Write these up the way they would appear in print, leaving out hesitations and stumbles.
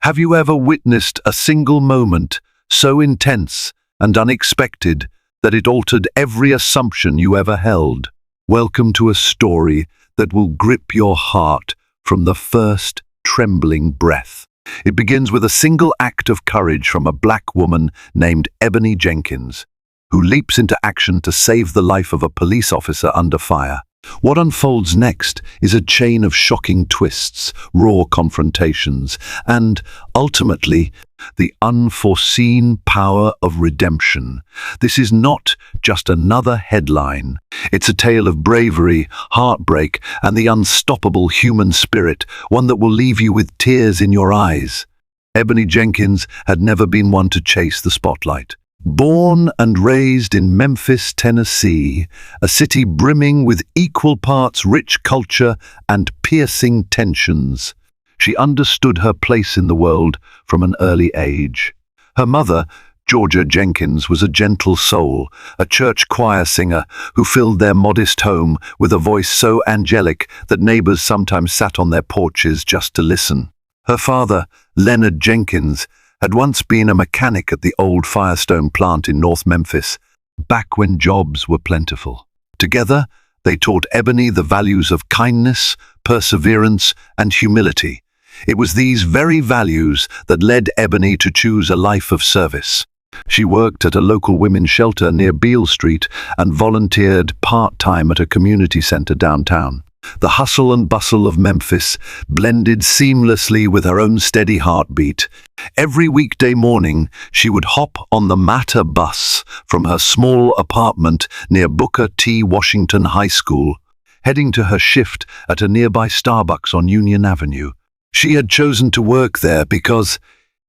Have you ever witnessed a single moment so intense and unexpected that it altered every assumption you ever held? Welcome to a story that will grip your heart from the first trembling breath. It begins with a single act of courage from a black woman named Ebony Jenkins, who leaps into action to save the life of a police officer under fire. What unfolds next is a chain of shocking twists, raw confrontations, and, ultimately, the unforeseen power of redemption. This is not just another headline. It's a tale of bravery, heartbreak, and the unstoppable human spirit, one that will leave you with tears in your eyes. Ebony Jenkins had never been one to chase the spotlight. Born and raised in Memphis, Tennessee, a city brimming with equal parts rich culture and piercing tensions, she understood her place in the world from an early age. Her mother, Georgia Jenkins, was a gentle soul, a church choir singer who filled their modest home with a voice so angelic that neighbors sometimes sat on their porches just to listen. Her father, Leonard Jenkins, had once been a mechanic at the old Firestone plant in North Memphis, back when jobs were plentiful. Together, they taught Ebony the values of kindness, perseverance, and humility. It was these very values that led Ebony to choose a life of service. She worked at a local women's shelter near Beale Street and volunteered part-time at a community center downtown. The hustle and bustle of Memphis blended seamlessly with her own steady heartbeat. Every weekday morning, she would hop on the Matter bus from her small apartment near Booker T. Washington High School, heading to her shift at a nearby Starbucks on Union Avenue. She had chosen to work there because,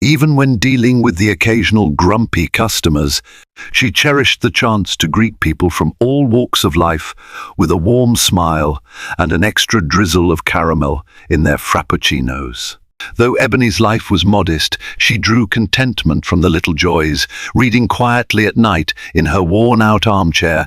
even when dealing with the occasional grumpy customers, she cherished the chance to greet people from all walks of life with a warm smile and an extra drizzle of caramel in their frappuccinos. Though Ebony's life was modest, she drew contentment from the little joys, reading quietly at night in her worn-out armchair,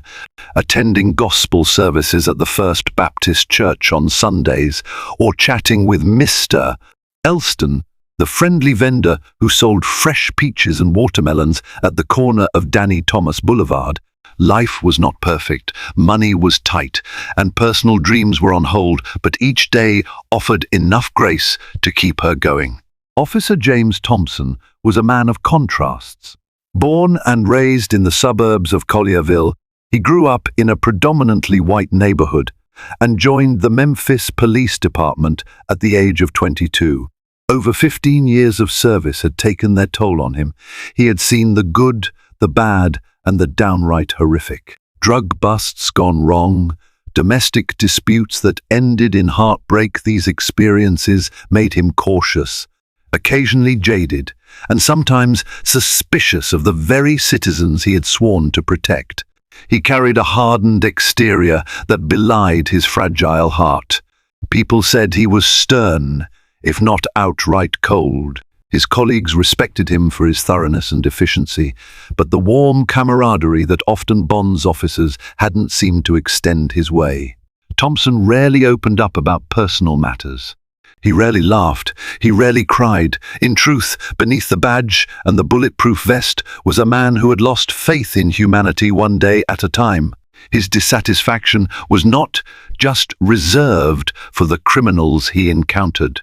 attending gospel services at the First Baptist Church on Sundays, or chatting with Mr. Elston, the friendly vendor who sold fresh peaches and watermelons at the corner of Danny Thomas Boulevard. Life was not perfect, money was tight, and personal dreams were on hold, but each day offered enough grace to keep her going. Officer James Thompson was a man of contrasts. Born and raised in the suburbs of Collierville, he grew up in a predominantly white neighborhood and joined the Memphis Police Department at the age of 22. Over 15 years of service had taken their toll on him. He had seen the good, the bad, and the downright horrific. Drug busts gone wrong, domestic disputes that ended in heartbreak. These experiences made him cautious, occasionally jaded, and sometimes suspicious of the very citizens he had sworn to protect. He carried a hardened exterior that belied his fragile heart. People said he was stern, if not outright cold. His colleagues respected him for his thoroughness and efficiency, but the warm camaraderie that often bonds officers hadn't seemed to extend his way. Thompson rarely opened up about personal matters. He rarely laughed, he rarely cried. In truth, beneath the badge and the bulletproof vest was a man who had lost faith in humanity one day at a time. His dissatisfaction was not just reserved for the criminals he encountered.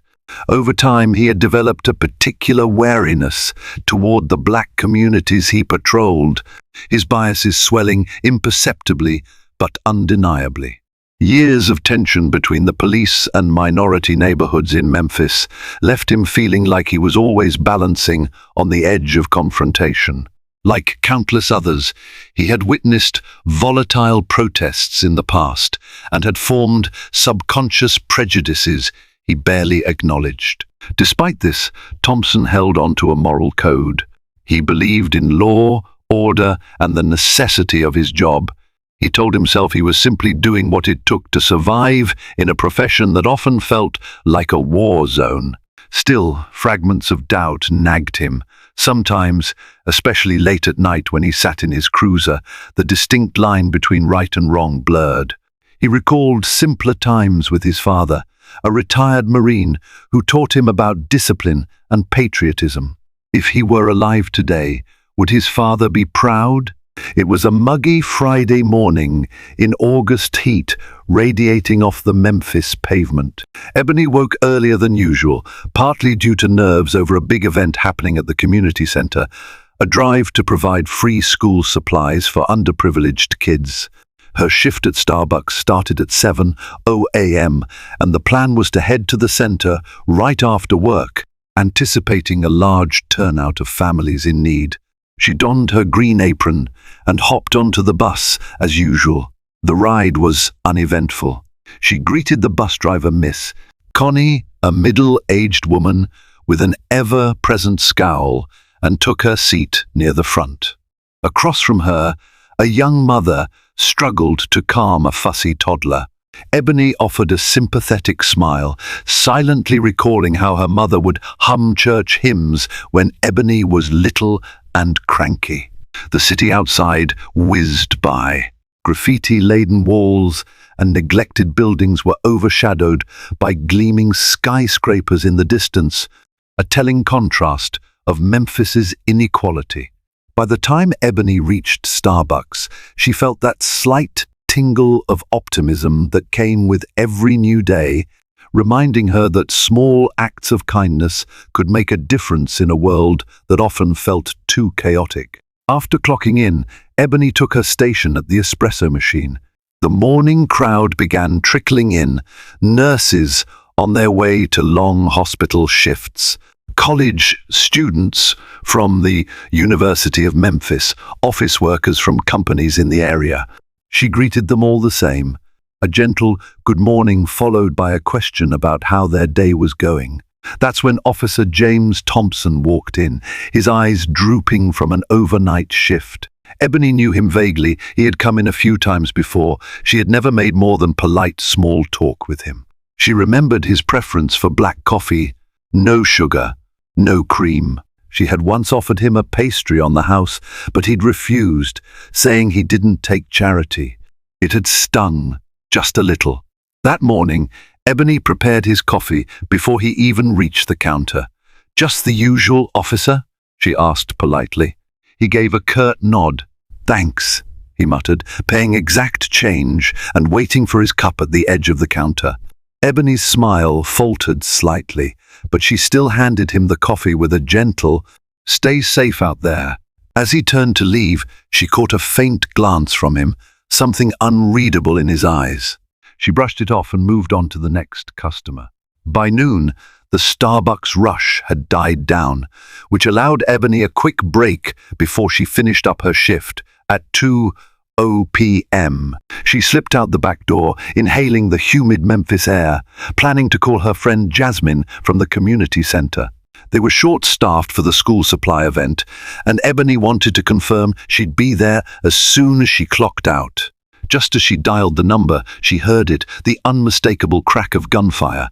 Over time, he had developed a particular wariness toward the black communities he patrolled, his biases swelling imperceptibly but undeniably. Years of tension between the police and minority neighborhoods in Memphis left him feeling like he was always balancing on the edge of confrontation. Like countless others, he had witnessed volatile protests in the past and had formed subconscious prejudices he barely acknowledged. Despite this, Thompson held on to a moral code. He believed in law, order, and the necessity of his job. He told himself he was simply doing what it took to survive in a profession that often felt like a war zone. Still, fragments of doubt nagged him. Sometimes, especially late at night when he sat in his cruiser, the distinct line between right and wrong blurred. He recalled simpler times with his father, a retired Marine who taught him about discipline and patriotism. If he were alive today, would his father be proud? It was a muggy Friday morning in August heat radiating off the Memphis pavement. Ebony woke earlier than usual, partly due to nerves over a big event happening at the community center, a drive to provide free school supplies for underprivileged kids. Her shift at Starbucks started at 7:00 a.m. and the plan was to head to the center right after work, anticipating a large turnout of families in need. She donned her green apron and hopped onto the bus as usual. The ride was uneventful. She greeted the bus driver, Miss Connie, a middle-aged woman with an ever-present scowl, and took her seat near the front. Across from her, a young mother struggled to calm a fussy toddler. Ebony offered a sympathetic smile, silently recalling how her mother would hum church hymns when Ebony was little and cranky. The city outside whizzed by. Graffiti-laden walls and neglected buildings were overshadowed by gleaming skyscrapers in the distance, a telling contrast of Memphis's inequality. By the time Ebony reached Starbucks, she felt that slight tingle of optimism that came with every new day, reminding her that small acts of kindness could make a difference in a world that often felt too chaotic. After clocking in, Ebony took her station at the espresso machine. The morning crowd began trickling in, nurses on their way to long hospital shifts, college students from the University of Memphis, office workers from companies in the area. She greeted them all the same, a gentle good morning followed by a question about how their day was going. That's when Officer James Thompson walked in, his eyes drooping from an overnight shift. Ebony knew him vaguely. He had come in a few times before. She had never made more than polite small talk with him. She remembered his preference for black coffee, no sugar, no cream. She had once offered him a pastry on the house, but he'd refused, saying he didn't take charity. It had stung, just a little. That morning, Ebony prepared his coffee before he even reached the counter. "Just the usual, officer?" she asked politely. He gave a curt nod. "Thanks," he muttered, paying exact change and waiting for his cup at the edge of the counter. Ebony's smile faltered slightly, but she still handed him the coffee with a gentle, "Stay safe out there." As he turned to leave, she caught a faint glance from him, something unreadable in his eyes. She brushed it off and moved on to the next customer. By noon, the Starbucks rush had died down, which allowed Ebony a quick break before she finished up her shift at 2:00 p.m. She slipped out the back door, inhaling the humid Memphis air, planning to call her friend Jasmine from the community center. They were short-staffed for the school supply event, and Ebony wanted to confirm she'd be there as soon as she clocked out. Just as she dialed the number, she heard it, the unmistakable crack of gunfire.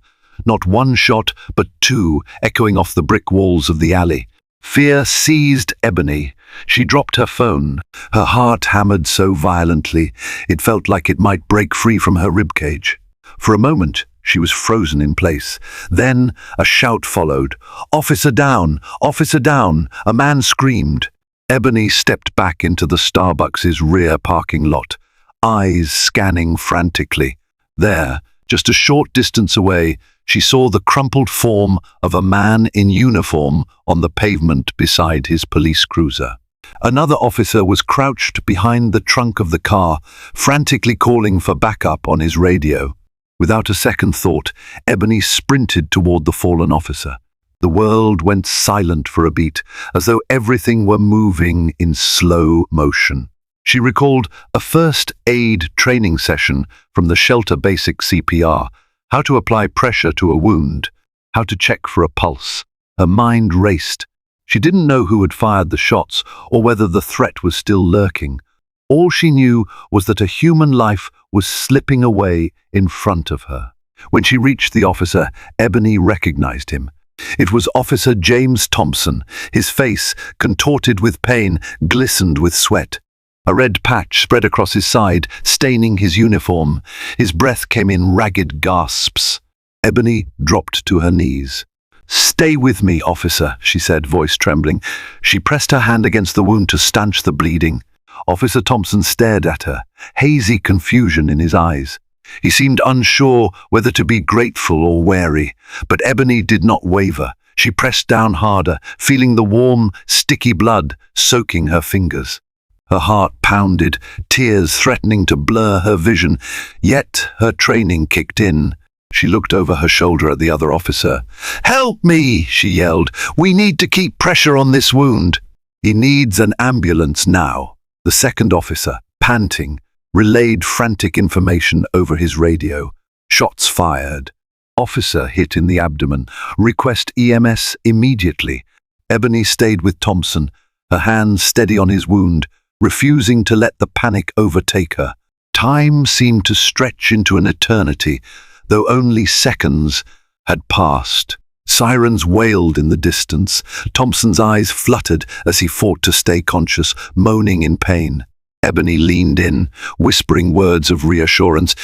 Not one shot, but two, echoing off the brick walls of the alley. Fear seized Ebony. She dropped her phone. Her heart hammered so violently, it felt like it might break free from her ribcage. For a moment, she was frozen in place. Then a shout followed. "Officer down! Officer down!" A man screamed. Ebony stepped back into the Starbucks' rear parking lot, eyes scanning frantically. There, just a short distance away, she saw the crumpled form of a man in uniform on the pavement beside his police cruiser. Another officer was crouched behind the trunk of the car, frantically calling for backup on his radio. Without a second thought, Ebony sprinted toward the fallen officer. The world went silent for a beat, as though everything were moving in slow motion. She recalled a first aid training session from the shelter basic CPR, how to apply pressure to a wound, how to check for a pulse. Her mind raced. She didn't know who had fired the shots or whether the threat was still lurking. All she knew was that a human life was slipping away in front of her. When she reached the officer, Ebony recognized him. It was Officer James Thompson. His face, contorted with pain, glistened with sweat. A red patch spread across his side, staining his uniform. His breath came in ragged gasps. Ebony dropped to her knees. "Stay with me, officer," she said, voice trembling. She pressed her hand against the wound to stanch the bleeding. Officer Thompson stared at her, hazy confusion in his eyes. He seemed unsure whether to be grateful or wary, but Ebony did not waver. She pressed down harder, feeling the warm, sticky blood soaking her fingers. Her heart pounded, tears threatening to blur her vision, yet her training kicked in. She looked over her shoulder at the other officer. "Help me!" she yelled. "We need to keep pressure on this wound." "He needs an ambulance now." The second officer, panting, relayed frantic information over his radio. Shots fired. Officer hit in the abdomen. "Request EMS immediately." Ebony stayed with Thompson, her hands steady on his wound, refusing to let the panic overtake her. Time seemed to stretch into an eternity, though only seconds had passed. Sirens wailed in the distance. Thompson's eyes fluttered as he fought to stay conscious, moaning in pain. Ebony leaned in, whispering words of reassurance.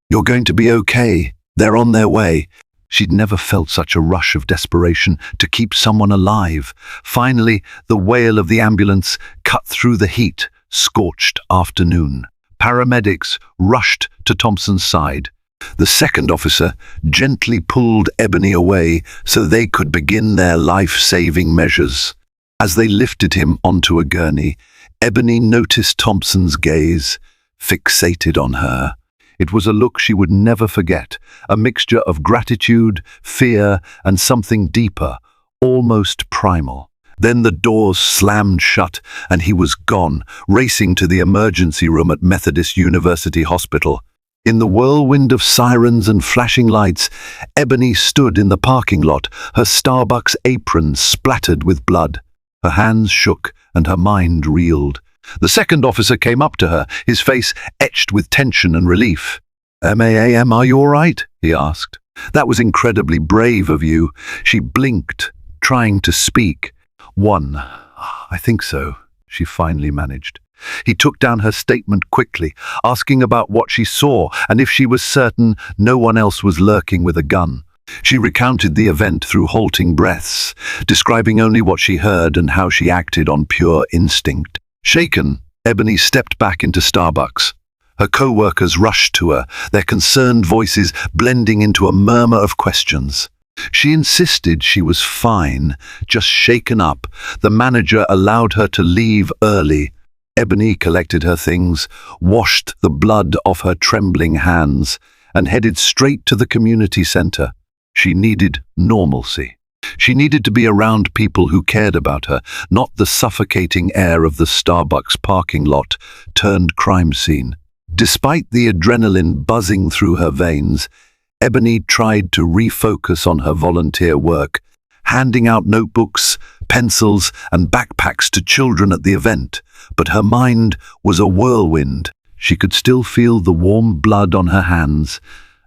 "You're going to be okay. They're on their way." She'd never felt such a rush of desperation to keep someone alive. Finally, the wail of the ambulance cut through the heat, scorched afternoon. Paramedics rushed to Thompson's side. The second officer gently pulled Ebony away so they could begin their life-saving measures. As they lifted him onto a gurney, Ebony noticed Thompson's gaze, fixated on her. It was a look she would never forget, a mixture of gratitude, fear, and something deeper, almost primal. Then the doors slammed shut and he was gone, racing to the emergency room at Methodist University Hospital. In the whirlwind of sirens and flashing lights, Ebony stood in the parking lot, her Starbucks apron splattered with blood. Her hands shook and her mind reeled. The second officer came up to her, his face etched with tension and relief. "Ma'am, are you all right?" he asked. "That was incredibly brave of you." She blinked, trying to speak. "I think so," she finally managed. He took down her statement quickly, asking about what she saw and if she was certain no one else was lurking with a gun. She recounted the event through halting breaths, describing only what she heard and how she acted on pure instinct. Shaken, Ebony stepped back into Starbucks. Her co-workers rushed to her, their concerned voices blending into a murmur of questions. She insisted she was fine, just shaken up. The manager allowed her to leave early. Ebony collected her things, washed the blood off her trembling hands, and headed straight to the community center. She needed normalcy. She needed to be around people who cared about her, not the suffocating air of the Starbucks parking lot turned crime scene. Despite the adrenaline buzzing through her veins, Ebony tried to refocus on her volunteer work, handing out notebooks, pencils, and backpacks to children at the event. But her mind was a whirlwind. She could still feel the warm blood on her hands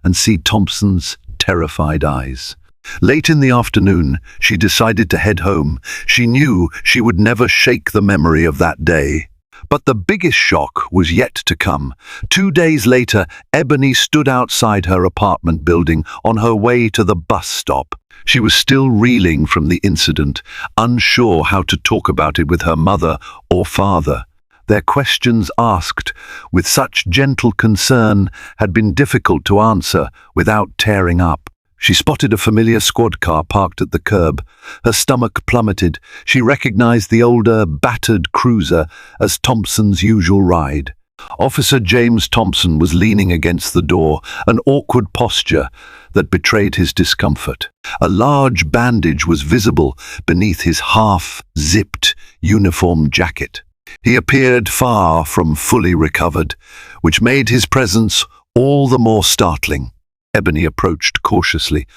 and see Thompson's terrified eyes. Late in the afternoon, she decided to head home. She knew she would never shake the memory of that day. But the biggest shock was yet to come. 2 days later, Ebony stood outside her apartment building on her way to the bus stop. She was still reeling from the incident, unsure how to talk about it with her mother or father. Their questions asked with such gentle concern had been difficult to answer without tearing up. She spotted a familiar squad car parked at the curb. Her stomach plummeted. She recognized the older, battered cruiser as Thompson's usual ride. Officer James Thompson was leaning against the door, an awkward posture that betrayed his discomfort. A large bandage was visible beneath his half-zipped uniform jacket. He appeared far from fully recovered, which made his presence all the more startling. Ebony approached cautiously.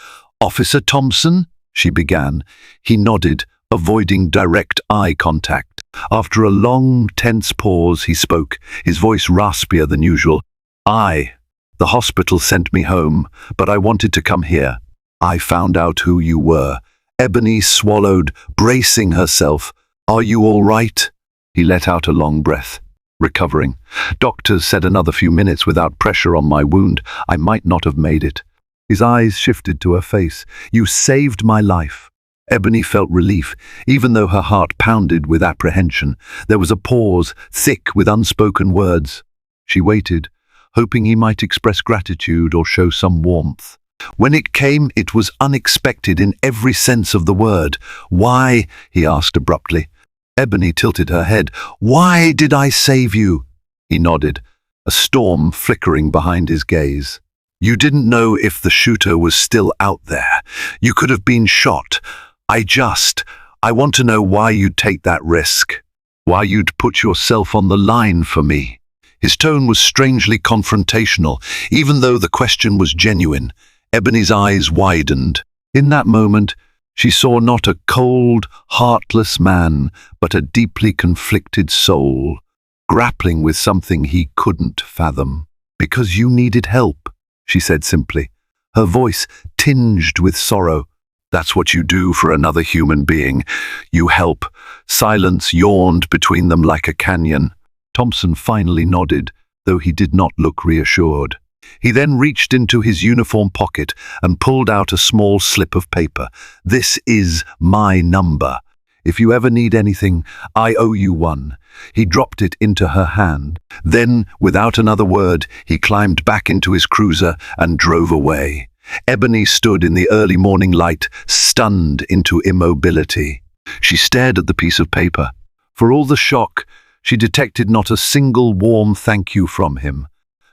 "Officer Thompson?" she began. He nodded, avoiding direct eye contact. After a long, tense pause, he spoke, his voice raspier than usual. The hospital sent me home, but I wanted to come here. I found out who you were." Ebony swallowed, bracing herself. "Are you all right?" He let out a long breath. "Recovering. Doctors said another few minutes without pressure on my wound. I might not have made it." His eyes shifted to her face. "You saved my life." Ebony felt relief, even though her heart pounded with apprehension. There was a pause, thick with unspoken words. She waited, hoping he might express gratitude or show some warmth. When it came, it was unexpected in every sense of the word. "Why?" he asked abruptly. Ebony tilted her head. "Why did I save you?" He nodded, a storm flickering behind his gaze. "You didn't know if the shooter was still out there. You could have been shot. I want to know why you'd take that risk. Why you'd put yourself on the line for me." His tone was strangely confrontational, even though the question was genuine. Ebony's eyes widened. In that moment, she saw not a cold, heartless man, but a deeply conflicted soul, grappling with something he couldn't fathom. "Because you needed help," she said simply, her voice tinged with sorrow. "That's what you do for another human being. You help." Silence yawned between them like a canyon. Thompson finally nodded, though he did not look reassured. He then reached into his uniform pocket and pulled out a small slip of paper. "This is my number. If you ever need anything, I owe you one." He dropped it into her hand. Then, without another word, he climbed back into his cruiser and drove away. Ebony stood in the early morning light, stunned into immobility. She stared at the piece of paper. For all the shock, she detected not a single warm thank you from him.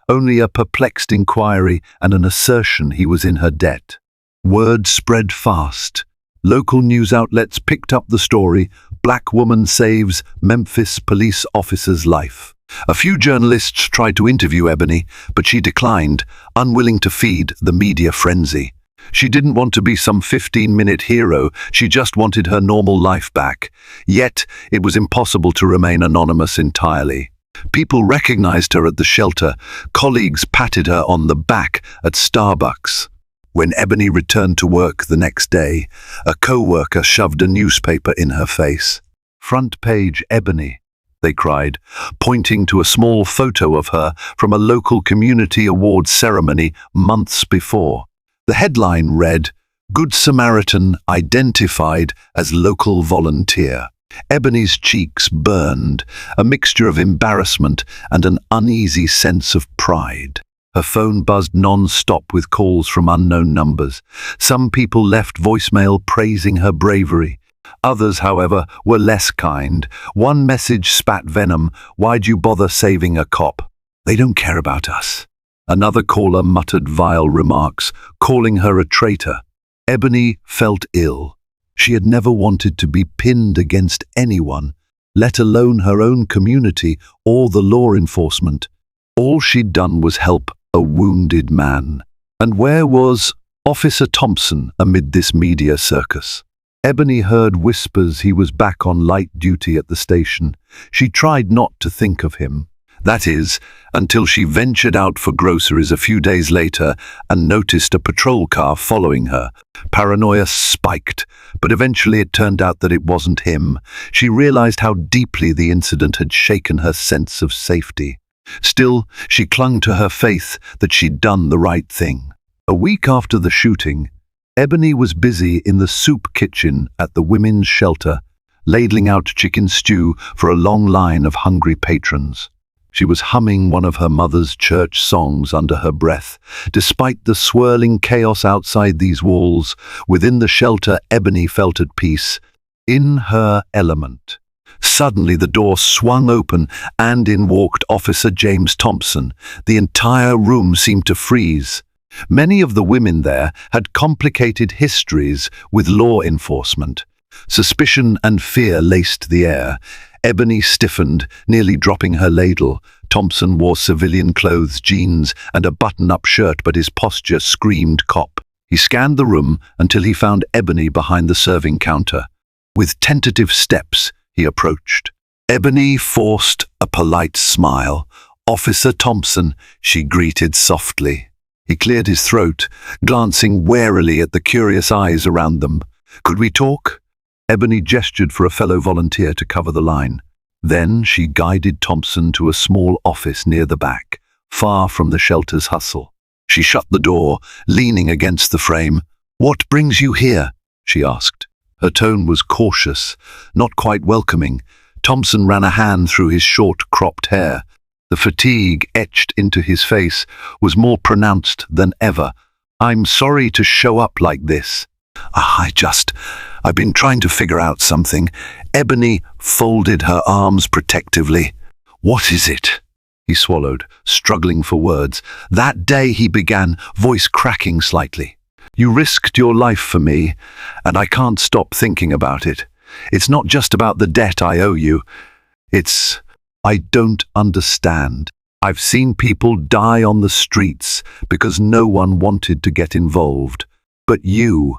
Only a perplexed inquiry and an assertion he was in her debt. Word spread fast. Local news outlets picked up the story. Black woman saves Memphis police officer's life. A few journalists tried to interview Ebony, but she declined, unwilling to feed the media frenzy. She didn't want to be some 15-minute hero, she just wanted her normal life back. Yet, it was impossible to remain anonymous entirely. People recognized her at the shelter. Colleagues patted her on the back at Starbucks. When Ebony returned to work the next day, a co-worker shoved a newspaper in her face. "Front page Ebony," they cried, pointing to a small photo of her from a local community awards ceremony months before. The headline read, "Good Samaritan identified as local volunteer." Ebony's cheeks burned, a mixture of embarrassment and an uneasy sense of pride. Her phone buzzed non-stop with calls from unknown numbers. Some people left voicemail praising her bravery. Others, however, were less kind. One message spat venom. "Why'd you bother saving a cop? They don't care about us." Another caller muttered vile remarks, calling her a traitor. Ebony felt ill. She had never wanted to be pinned against anyone, let alone her own community or the law enforcement. All she'd done was help a wounded man. And where was Officer Thompson amid this media circus? Ebony heard whispers he was back on light duty at the station. She tried not to think of him. That is, until she ventured out for groceries a few days later and noticed a patrol car following her. Paranoia spiked, but eventually it turned out that it wasn't him. She realized how deeply the incident had shaken her sense of safety. Still, she clung to her faith that she'd done the right thing. A week after the shooting, Ebony was busy in the soup kitchen at the women's shelter, ladling out chicken stew for a long line of hungry patrons. She was humming one of her mother's church songs under her breath. Despite the swirling chaos outside these walls, within the shelter, Ebony felt at peace, in her element. Suddenly the door swung open and in walked Officer James Thompson. The entire room seemed to freeze. Many of the women there had complicated histories with law enforcement. Suspicion and fear laced the air. Ebony stiffened, nearly dropping her ladle. Thompson wore civilian clothes, jeans, and a button-up shirt, but his posture screamed cop. He scanned the room until he found Ebony behind the serving counter. With tentative steps, he approached. Ebony forced a polite smile. "Officer Thompson," she greeted softly. He cleared his throat, glancing warily at the curious eyes around them. "Could we talk?" Ebony gestured for a fellow volunteer to cover the line. Then she guided Thompson to a small office near the back, far from the shelter's hustle. She shut the door, leaning against the frame. "What brings you here?" she asked. Her tone was cautious, not quite welcoming. Thompson ran a hand through his short, cropped hair. The fatigue etched into his face was more pronounced than ever. "I'm sorry to show up like this. I've been trying to figure out something." Ebony folded her arms protectively. "What is it?" He swallowed, struggling for words. "That day," he began, voice cracking slightly. "You risked your life for me, and I can't stop thinking about it. It's not just about the debt I owe you. I don't understand. I've seen people die on the streets because no one wanted to get involved. But you,"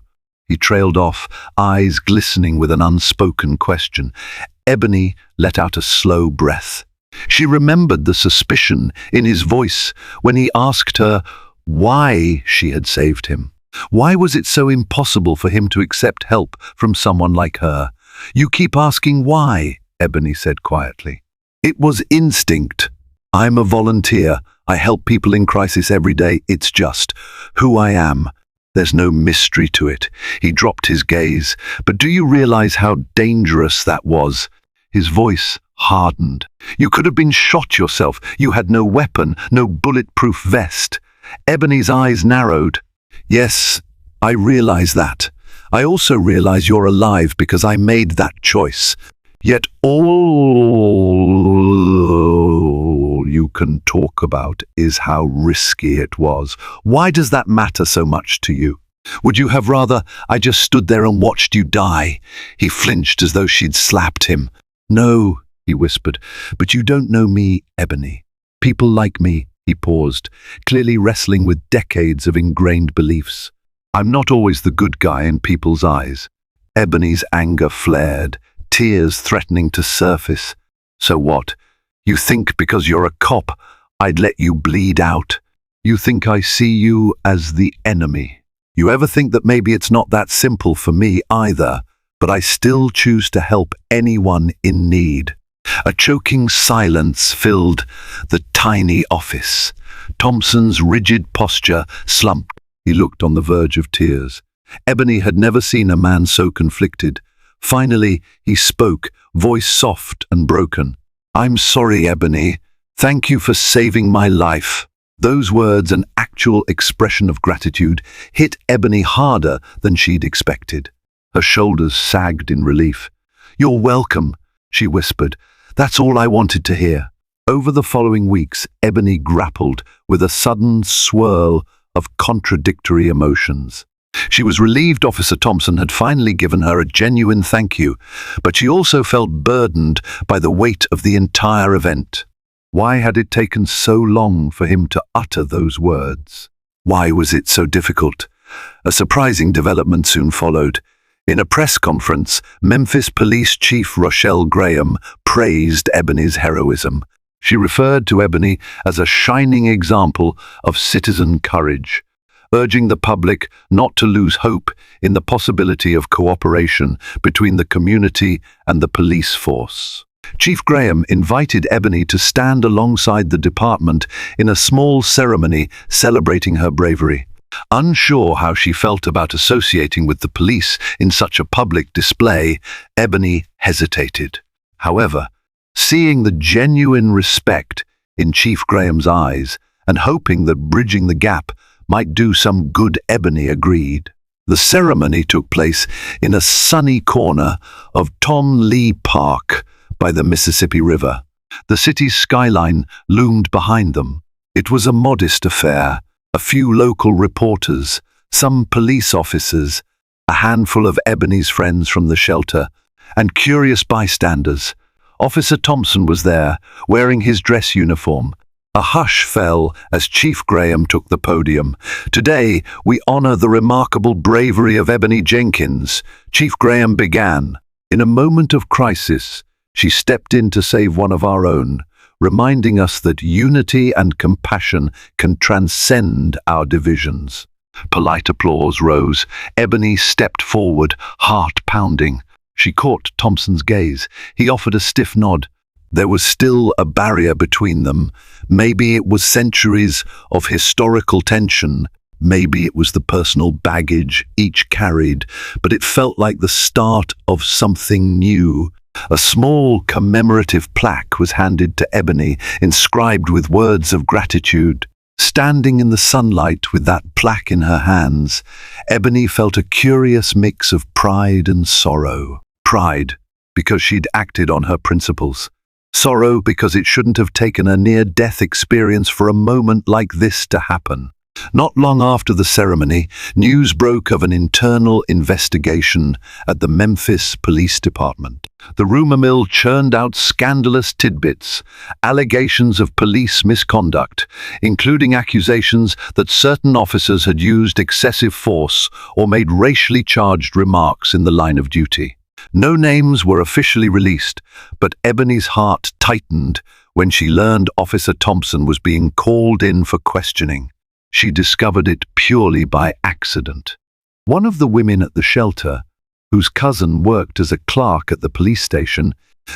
he trailed off, eyes glistening with an unspoken question. Ebony let out a slow breath. She remembered the suspicion in his voice when he asked her why she had saved him. Why was it so impossible for him to accept help from someone like her? "You keep asking why," Ebony said quietly. "It was instinct. I'm a volunteer. I help people in crisis every day. It's just who I am. There's no mystery to it." He dropped his gaze. "But do you realize how dangerous that was?" His voice hardened. "You could have been shot yourself. You had no weapon, no bulletproof vest." Ebony's eyes narrowed. "Yes, I realize that. I also realize you're alive because I made that choice. Yet all you can talk about is how risky it was. Why does that matter so much to you? Would you have rather I just stood there and watched you die?" He flinched as though she'd slapped him. "No," he whispered, "but you don't know me, Ebony. People like me." He paused, clearly wrestling with decades of ingrained beliefs. "I'm not always the good guy in people's eyes." Ebony's anger flared, tears threatening to surface. "So what? You think because you're a cop, I'd let you bleed out? You think I see you as the enemy? You ever think that maybe it's not that simple for me either, but I still choose to help anyone in need?" A choking silence filled the tiny office. Thompson's rigid posture slumped. He looked on the verge of tears. Ebony had never seen a man so conflicted. Finally, he spoke, voice soft and broken. "I'm sorry, Ebony. Thank you for saving my life." Those words, an actual expression of gratitude, hit Ebony harder than she'd expected. Her shoulders sagged in relief. "You're welcome," she whispered. "That's all I wanted to hear." Over the following weeks, Ebony grappled with a sudden swirl of contradictory emotions. She was relieved Officer Thompson had finally given her a genuine thank you, but she also felt burdened by the weight of the entire event. Why had it taken so long for him to utter those words? Why was it so difficult? A surprising development soon followed. In a press conference, Memphis Police Chief Rochelle Graham praised Ebony's heroism. She referred to Ebony as a shining example of citizen courage, urging the public not to lose hope in the possibility of cooperation between the community and the police force. Chief Graham invited Ebony to stand alongside the department in a small ceremony celebrating her bravery. Unsure how she felt about associating with the police in such a public display, Ebony hesitated. However, seeing the genuine respect in Chief Graham's eyes and hoping that bridging the gap might do some good, Ebony agreed. The ceremony took place in a sunny corner of Tom Lee Park by the Mississippi River. The city's skyline loomed behind them. It was a modest affair. A few local reporters, some police officers, a handful of Ebony's friends from the shelter, and curious bystanders. Officer Thompson was there, wearing his dress uniform. A hush fell as Chief Graham took the podium. "Today, we honor the remarkable bravery of Ebony Jenkins," Chief Graham began. "In a moment of crisis, she stepped in to save one of our own, reminding us that unity and compassion can transcend our divisions." Polite applause rose. Ebony stepped forward, heart pounding. She caught Thompson's gaze. He offered a stiff nod. There was still a barrier between them. Maybe it was centuries of historical tension. Maybe it was the personal baggage each carried, but it felt like the start of something new. A small commemorative plaque was handed to Ebony, inscribed with words of gratitude. Standing in the sunlight with that plaque in her hands, Ebony felt a curious mix of pride and sorrow. Pride, because she'd acted on her principles. Sorrow, because it shouldn't have taken a near-death experience for a moment like this to happen. Not long after the ceremony, news broke of an internal investigation at the Memphis Police Department. The rumor mill churned out scandalous tidbits, allegations of police misconduct, including accusations that certain officers had used excessive force or made racially charged remarks in the line of duty. No names were officially released, but Ebony's heart tightened when she learned Officer Thompson was being called in for questioning. She discovered it purely by accident. One of the women at the shelter, whose cousin worked as a clerk at the police station,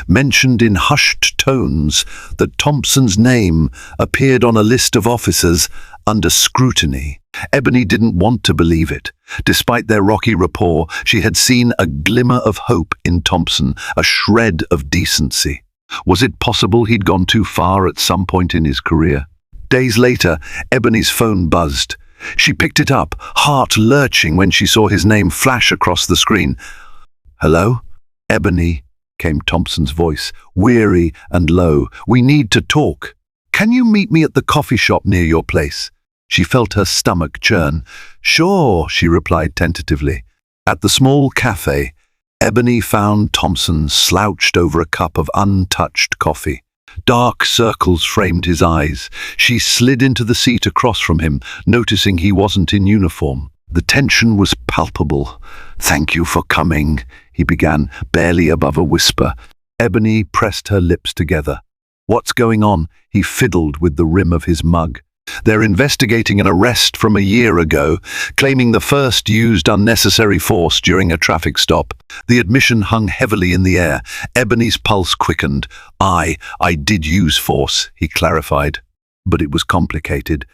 mentioned in hushed tones that Thompson's name appeared on a list of officers under scrutiny. Ebony didn't want to believe it. Despite their rocky rapport, she had seen a glimmer of hope in Thompson, a shred of decency. Was it possible he'd gone too far at some point in his career? Days later, Ebony's phone buzzed. She picked it up, heart lurching when she saw his name flash across the screen. "Hello? Ebony," came Thompson's voice, weary and low. "We need to talk. Can you meet me at the coffee shop near your place?" She felt her stomach churn. "Sure," she replied tentatively. At the small cafe, Ebony found Thompson slouched over a cup of untouched coffee. Dark circles framed his eyes. She slid into the seat across from him, noticing he wasn't in uniform. The tension was palpable. "Thank you for coming," he began, barely above a whisper. Ebony pressed her lips together. "What's going on?" He fiddled with the rim of his mug. "They're investigating an arrest from a year ago, claiming the first used unnecessary force during a traffic stop." The admission hung heavily in the air. Ebony's pulse quickened. I did use force," he clarified. "But it was complicated.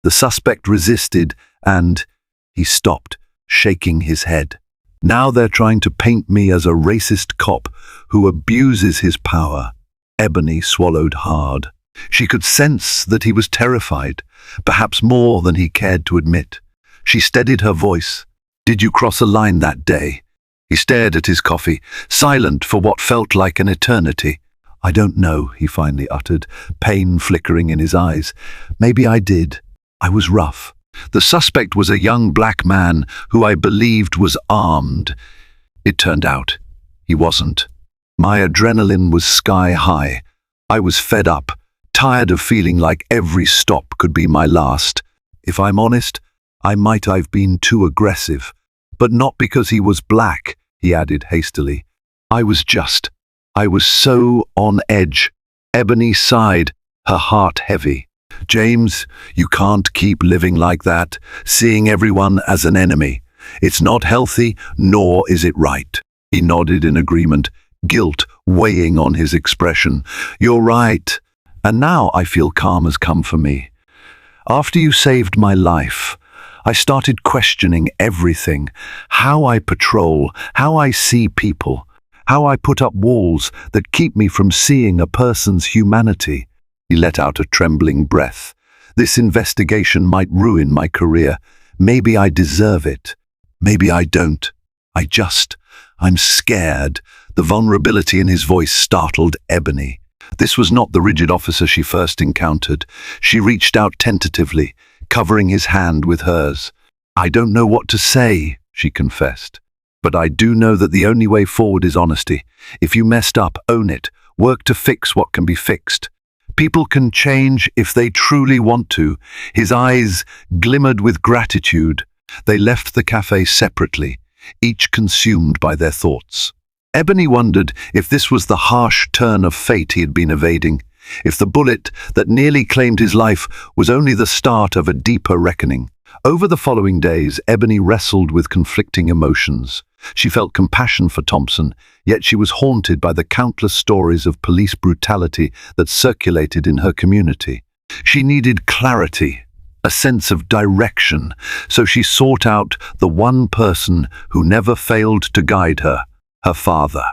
The suspect resisted and..." He stopped, shaking his head. "Now they're trying to paint me as a racist cop who abuses his power." Ebony swallowed hard. She could sense that he was terrified, perhaps more than he cared to admit. She steadied her voice. "Did you cross a line that day?" He stared at his coffee, silent for what felt like an eternity. "I don't know," he finally uttered, pain flickering in his eyes. "Maybe I did. I was rough. The suspect was a young black man who I believed was armed. It turned out he wasn't. My adrenaline was sky high. I was fed up, tired of feeling like every stop could be my last. If I'm honest, I might have been too aggressive. But not because he was black," he added hastily. I was so on edge." Ebony sighed, her heart heavy. "James, you can't keep living like that, seeing everyone as an enemy. It's not healthy, nor is it right." He nodded in agreement, guilt weighing on his expression. "You're right. And now I feel calm has come for me. After you saved my life, I started questioning everything. How I patrol, how I see people, how I put up walls that keep me from seeing a person's humanity." He let out a trembling breath. "This investigation might ruin my career. Maybe I deserve it. Maybe I don't. I'm scared." The vulnerability in his voice startled Ebony. This was not the rigid officer she first encountered. She reached out tentatively, covering his hand with hers. "I don't know what to say," she confessed. "But I do know that the only way forward is honesty. If you messed up, own it. Work to fix what can be fixed. People can change if they truly want to." His eyes glimmered with gratitude. They left the cafe separately, each consumed by their thoughts. Ebony wondered if this was the harsh turn of fate he had been evading, if the bullet that nearly claimed his life was only the start of a deeper reckoning. Over the following days, Ebony wrestled with conflicting emotions. She felt compassion for Thompson, yet she was haunted by the countless stories of police brutality that circulated in her community. She needed clarity, a sense of direction, so she sought out the one person who never failed to guide her, her father.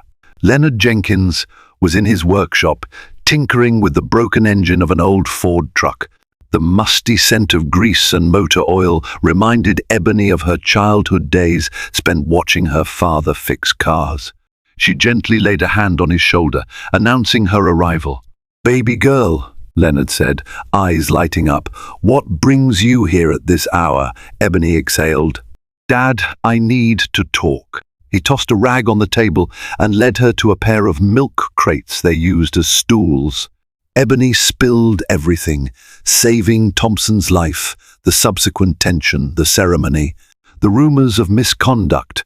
Leonard Jenkins was in his workshop, tinkering with the broken engine of an old Ford truck. The musty scent of grease and motor oil reminded Ebony of her childhood days spent watching her father fix cars. She gently laid a hand on his shoulder, announcing her arrival. "Baby girl," Leonard said, eyes lighting up. "What brings you here at this hour?" Ebony exhaled. "Dad, I need to talk." He tossed a rag on the table and led her to a pair of milk crates they used as stools. Ebony spilled everything, saving Thompson's life, the subsequent tension, the ceremony, the rumors of misconduct,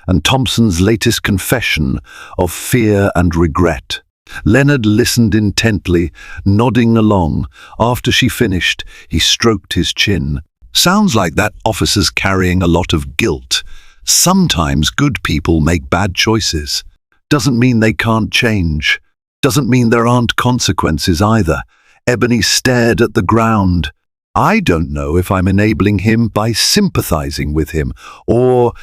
and Thompson's latest confession of fear and regret. Leonard listened intently, nodding along. After she finished, he stroked his chin. "Sounds like that officer's carrying a lot of guilt. Sometimes good people make bad choices. Doesn't mean they can't change. Doesn't mean there aren't consequences either." Ebony stared at the ground. "I don't know if I'm enabling him by sympathizing with him, or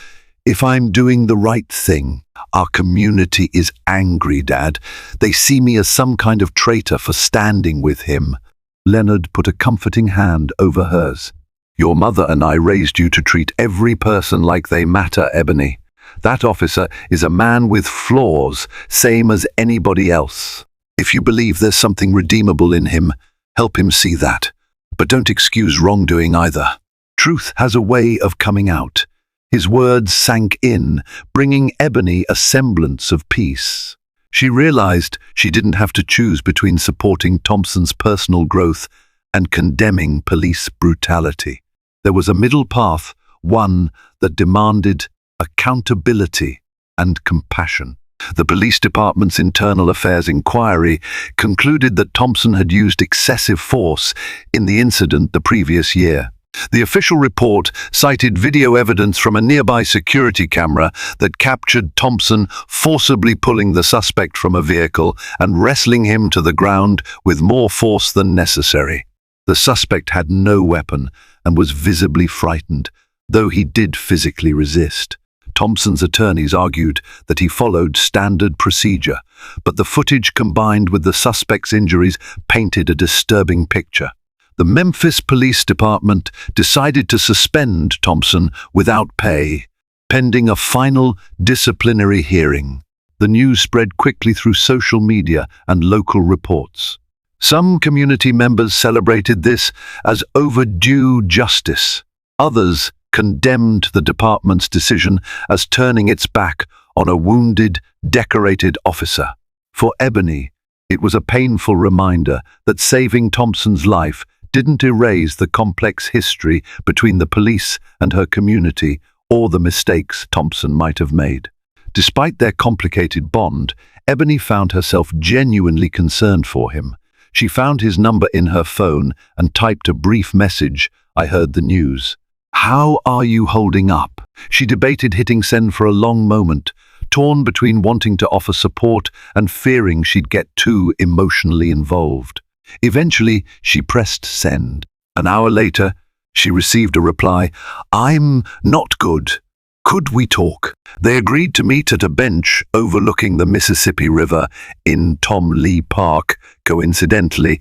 if I'm doing the right thing. Our community is angry, Dad. They see me as some kind of traitor for standing with him." Leonard put a comforting hand over hers. "Your mother and I raised you to treat every person like they matter, Ebony. That officer is a man with flaws, same as anybody else. If you believe there's something redeemable in him, help him see that. But don't excuse wrongdoing either. Truth has a way of coming out." His words sank in, bringing Ebony a semblance of peace. She realized she didn't have to choose between supporting Thompson's personal growth and condemning police brutality. There was a middle path, one that demanded accountability and compassion. The police department's internal affairs inquiry concluded that Thompson had used excessive force in the incident the previous year. The official report cited video evidence from a nearby security camera that captured Thompson forcibly pulling the suspect from a vehicle and wrestling him to the ground with more force than necessary. The suspect had no weapon and was visibly frightened, though he did physically resist. Thompson's attorneys argued that he followed standard procedure, but the footage combined with the suspect's injuries painted a disturbing picture. The Memphis Police Department decided to suspend Thompson without pay, pending a final disciplinary hearing. The news spread quickly through social media and local reports. Some community members celebrated this as overdue justice. Others condemned the department's decision as turning its back on a wounded, decorated officer. For Ebony, it was a painful reminder that saving Thompson's life didn't erase the complex history between the police and her community or the mistakes Thompson might have made. Despite their complicated bond, Ebony found herself genuinely concerned for him. She found his number in her phone and typed a brief message. "I heard the news. How are you holding up?" She debated hitting send for a long moment, torn between wanting to offer support and fearing she'd get too emotionally involved. Eventually, she pressed send. An hour later, she received a reply, "I'm not good. Could we talk?" They agreed to meet at a bench overlooking the Mississippi River in Tom Lee Park, coincidentally,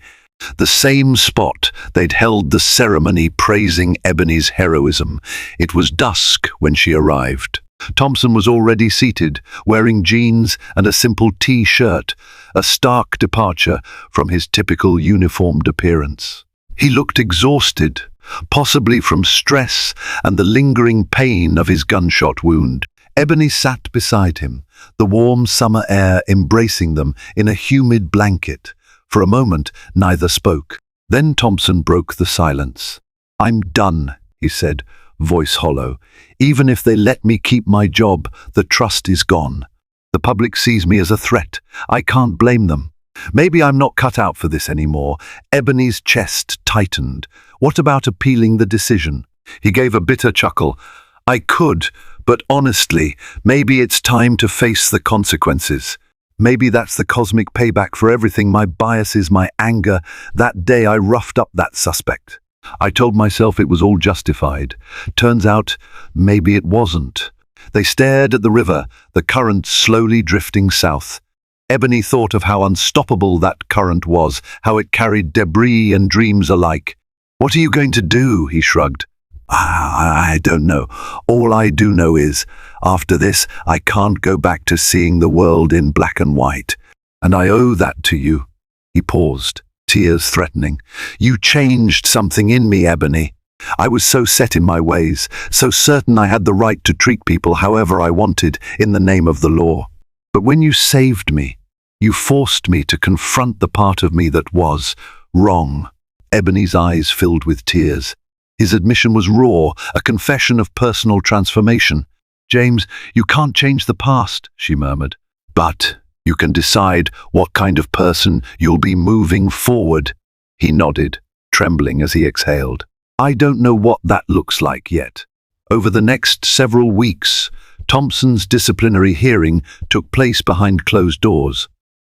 the same spot they'd held the ceremony praising Ebony's heroism. It was dusk when she arrived. Thompson was already seated, wearing jeans and a simple T-shirt, a stark departure from his typical uniformed appearance. He looked exhausted, possibly from stress and the lingering pain of his gunshot wound. Ebony sat beside him, the warm summer air embracing them in a humid blanket. For a moment, neither spoke. Then Thompson broke the silence. "I'm done," he said, voice hollow. "Even if they let me keep my job, the trust is gone. The public sees me as a threat. I can't blame them. Maybe I'm not cut out for this anymore." Ebony's chest tightened. "What about appealing the decision?" He gave a bitter chuckle. "I could, But honestly, maybe it's time to face the consequences. Maybe that's the cosmic payback for everything, my biases, my anger. That day I roughed up that suspect. I told myself it was all justified. Turns out, maybe it wasn't. They stared at the river, the current slowly drifting south. Ebony thought of how unstoppable that current was, how it carried debris and dreams alike. "What are you going to do?" he shrugged. I don't know. All I do know is, after this, I can't go back to seeing the world in black and white. And I owe that to you." He paused, tears threatening. "You changed something in me, Ebony. I was so set in my ways, so certain I had the right to treat people however I wanted in the name of the law. But when you saved me, you forced me to confront the part of me that was wrong." Ebony's eyes filled with tears. His admission was raw, a confession of personal transformation. "James, you can't change the past," she murmured. "But you can decide what kind of person you'll be moving forward." He nodded, trembling as he exhaled. "I don't know what that looks like yet." Over the next several weeks, Thompson's disciplinary hearing took place behind closed doors.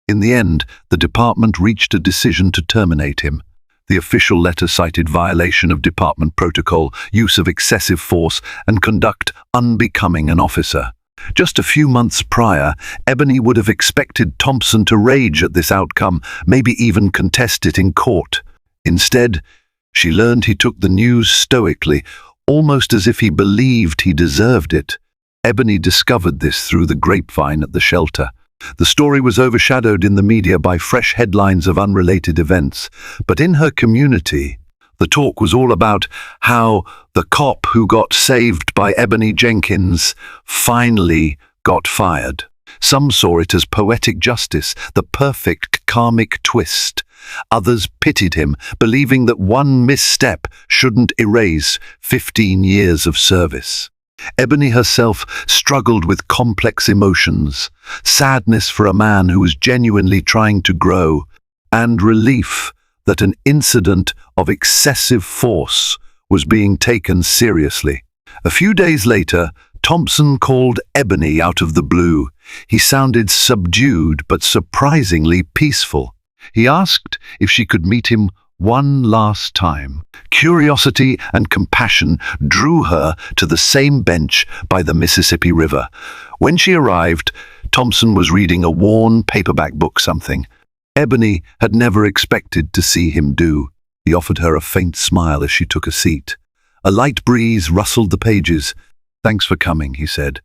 In the end, the department reached a decision to terminate him. The official letter cited violation of department protocol, use of excessive force, and conduct unbecoming an officer. Just a few months prior, Ebony would have expected Thompson to rage at this outcome, maybe even contest it in court. Instead, she learned he took the news stoically, almost as if he believed he deserved it. Ebony discovered this through the grapevine at the shelter. The story was overshadowed in the media by fresh headlines of unrelated events, but in her community, the talk was all about how the cop who got saved by Ebony Jenkins finally got fired. Some saw it as poetic justice, the perfect karmic twist. Others pitied him, believing that one misstep shouldn't erase 15 years of service. Ebony herself struggled with complex emotions, sadness for a man who was genuinely trying to grow, and relief that an incident of excessive force was being taken seriously. A few days later, Thompson called Ebony out of the blue. He sounded subdued but surprisingly peaceful. He asked if she could meet him one last time. Curiosity and compassion drew her to the same bench by the Mississippi River. When she arrived, Thompson was reading a worn paperback book something Ebony had never expected to see him do. He offered her a faint smile as she took a seat. A light breeze rustled the pages. "Thanks for coming," he said.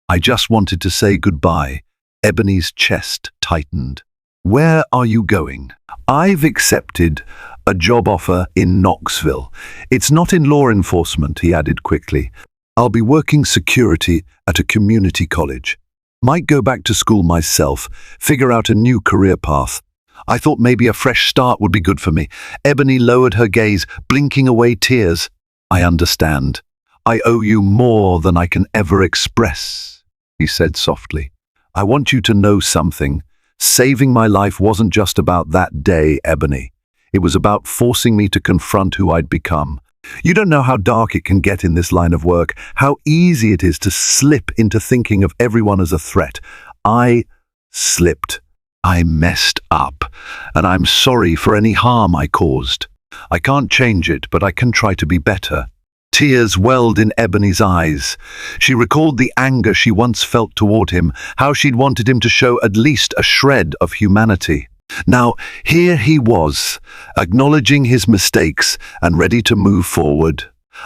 "I just wanted to say goodbye." Ebony's chest tightened. "Where are you going?" "I've accepted a job offer in Knoxville. It's not in law enforcement," he added quickly. "I'll be working security at a community college. Might go back to school myself, figure out a new career path. I thought maybe a fresh start would be good for me." Ebony lowered her gaze, blinking away tears. "I understand. I owe you more than I can ever express," he said softly. "I want you to know something. Saving my life wasn't just about that day, Ebony. It was about forcing me to confront who I'd become. You don't know how dark it can get in this line of work, how easy it is to slip into thinking of everyone as a threat. I slipped. I messed up, and I'm sorry for any harm I caused. I can't change it, but I can try to be better." Tears welled in Ebony's eyes. She recalled the anger she once felt toward him, how she'd wanted him to show at least a shred of humanity. Now, here he was, acknowledging his mistakes and ready to move forward.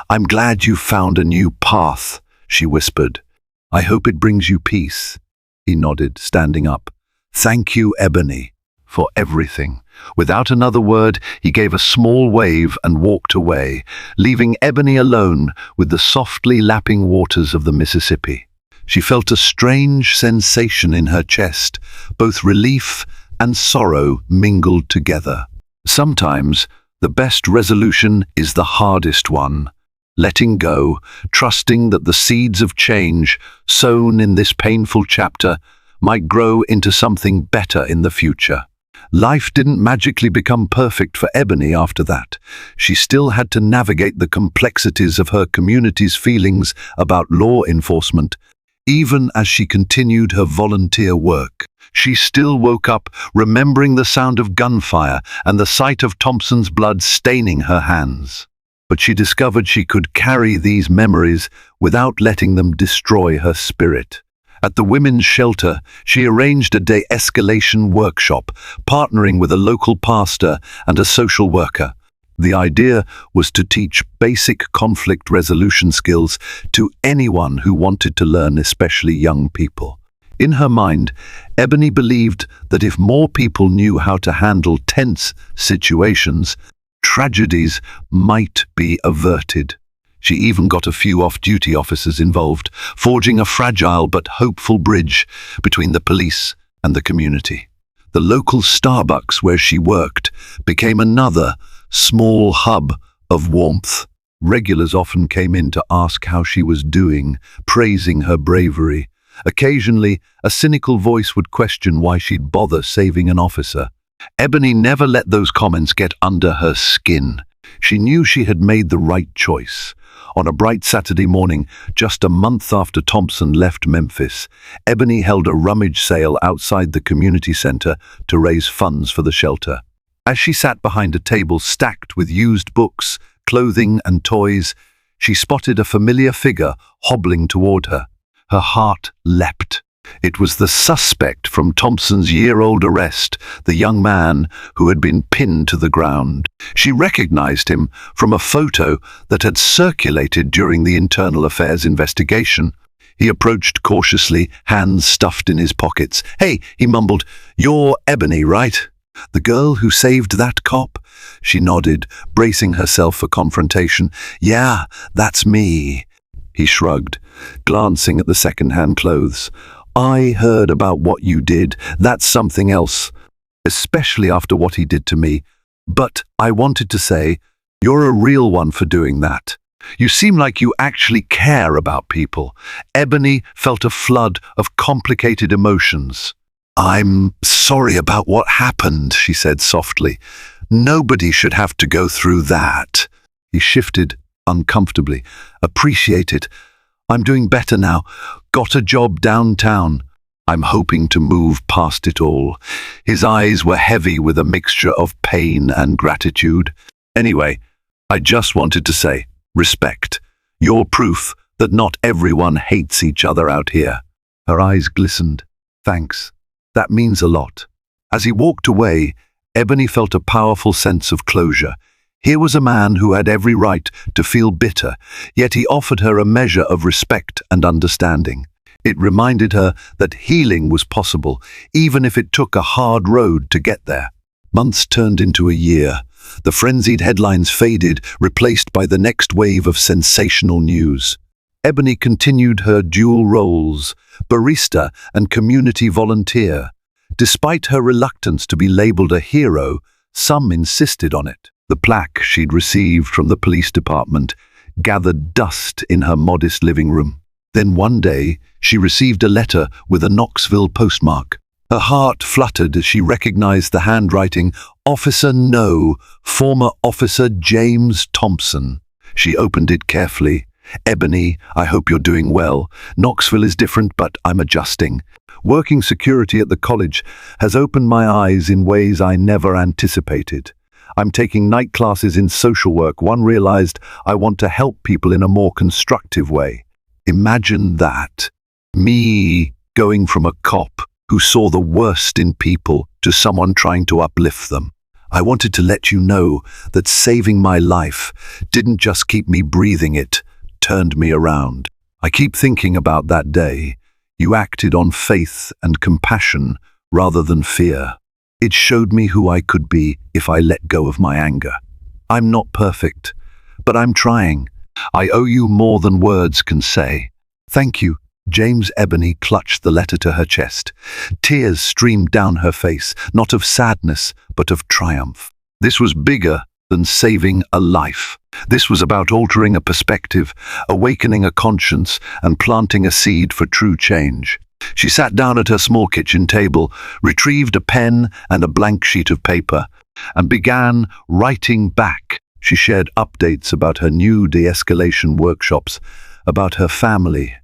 "I'm glad you found a new path," she whispered. "I hope it brings you peace." He nodded, standing up. "Thank you, Ebony, for everything." Without another word, he gave a small wave and walked away, leaving Ebony alone with the softly lapping waters of the Mississippi. She felt a strange sensation in her chest, both relief and sorrow mingled together. Sometimes, the best resolution is the hardest one. Letting go, trusting that the seeds of change sown in this painful chapter might grow into something better in the future. Life didn't magically become perfect for Ebony after that. She still had to navigate the complexities of her community's feelings about law enforcement. Even as she continued her volunteer work, she still woke up remembering the sound of gunfire and the sight of Thompson's blood staining her hands. But she discovered she could carry these memories without letting them destroy her spirit. At the women's shelter, she arranged a de-escalation workshop, partnering with a local pastor and a social worker. The idea was to teach basic conflict resolution skills to anyone who wanted to learn, especially young people. In her mind, Ebony believed that if more people knew how to handle tense situations, tragedies might be averted. She even got a few off-duty officers involved, forging a fragile but hopeful bridge between the police and the community. The local Starbucks where she worked became another small hub of warmth. Regulars often came in to ask how she was doing, praising her bravery. Occasionally, a cynical voice would question why she'd bother saving an officer. Ebony never let those comments get under her skin. She knew she had made the right choice. On a bright Saturday morning, just a month after Thompson left Memphis, Ebony held a rummage sale outside the community center to raise funds for the shelter. As she sat behind a table stacked with used books, clothing, and toys, she spotted a familiar figure hobbling toward her. Her heart leapt. It was the suspect from Thompson's year-old arrest, the young man who had been pinned to the ground. She recognized him from a photo that had circulated during the internal affairs investigation. He approached cautiously, hands stuffed in his pockets. "Hey," he mumbled, "you're Ebony, right? The girl who saved that cop?" She nodded, bracing herself for confrontation. "Yeah, that's me." He shrugged, glancing at the second-hand clothes. "I heard about what you did. That's something else, especially after what he did to me. But I wanted to say, you're a real one for doing that. You seem like you actually care about people." Ebony felt a flood of complicated emotions. "I'm sorry about what happened," she said softly. "Nobody should have to go through that." He shifted uncomfortably. "Appreciate it. I'm doing better now. Got a job downtown. I'm hoping to move past it all." His eyes were heavy with a mixture of pain and gratitude. "Anyway, I just wanted to say, respect. You're proof that not everyone hates each other out here." Her eyes glistened. "Thanks. That means a lot." As he walked away, Ebony felt a powerful sense of closure. Here was a man who had every right to feel bitter, yet he offered her a measure of respect and understanding. It reminded her that healing was possible, even if it took a hard road to get there. Months turned into a year. The frenzied headlines faded, replaced by the next wave of sensational news. Ebony continued her dual roles, barista and community volunteer. Despite her reluctance to be labeled a hero, some insisted on it. The plaque she'd received from the police department gathered dust in her modest living room. Then one day, she received a letter with a Knoxville postmark. Her heart fluttered as she recognized the handwriting, "Officer No, former Officer James Thompson." She opened it carefully. "Ebony, I hope you're doing well. Knoxville is different, but I'm adjusting. Working security at the college has opened my eyes in ways I never anticipated. I'm taking night classes in social work. One realized I want to help people in a more constructive way." Imagine that. Me going from a cop who saw the worst in people to someone trying to uplift them. "I wanted to let you know that saving my life didn't just keep me breathing, it turned me around. I keep thinking about that day. You acted on faith and compassion rather than fear. It showed me who I could be if I let go of my anger. I'm not perfect, but I'm trying. I owe you more than words can say. Thank you." James. Ebony clutched the letter to her chest. Tears streamed down her face, not of sadness, but of triumph. This was bigger than saving a life. This was about altering a perspective, awakening a conscience, and planting a seed for true change. She sat down at her small kitchen table, retrieved a pen and a blank sheet of paper, and began writing back. She shared updates about her new de-escalation workshops, about her family,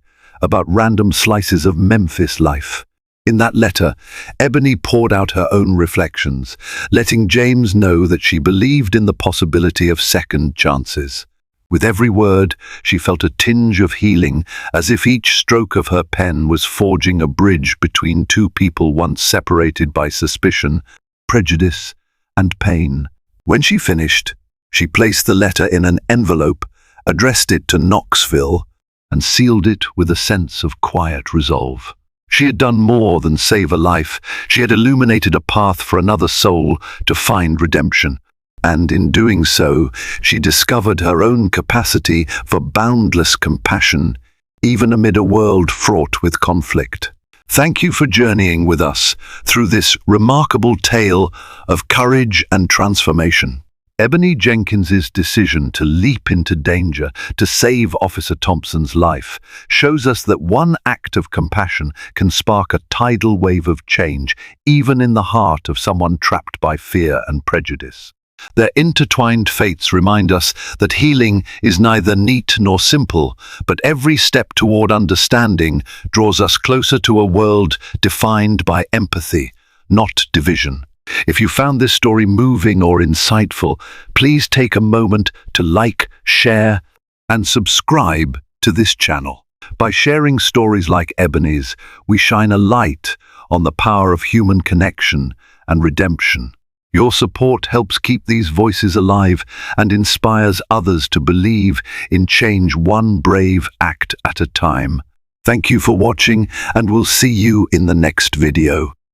about random slices of Memphis life. In that letter, Ebony poured out her own reflections, letting James know that she believed in the possibility of second chances. With every word, she felt a tinge of healing, as if each stroke of her pen was forging a bridge between two people once separated by suspicion, prejudice, and pain. When she finished, she placed the letter in an envelope, addressed it to Knoxville, and sealed it with a sense of quiet resolve. She had done more than save a life. She had illuminated a path for another soul to find redemption. And in doing so, she discovered her own capacity for boundless compassion, even amid a world fraught with conflict. Thank you for journeying with us through this remarkable tale of courage and transformation. Ebony Jenkins's decision to leap into danger to save Officer Thompson's life shows us that one act of compassion can spark a tidal wave of change, even in the heart of someone trapped by fear and prejudice. Their intertwined fates remind us that healing is neither neat nor simple, but every step toward understanding draws us closer to a world defined by empathy, not division. If you found this story moving or insightful, please take a moment to like, share, and subscribe to this channel. By sharing stories like Ebony's, we shine a light on the power of human connection and redemption. Your support helps keep these voices alive and inspires others to believe in change one brave act at a time. Thank you for watching, and we'll see you in the next video.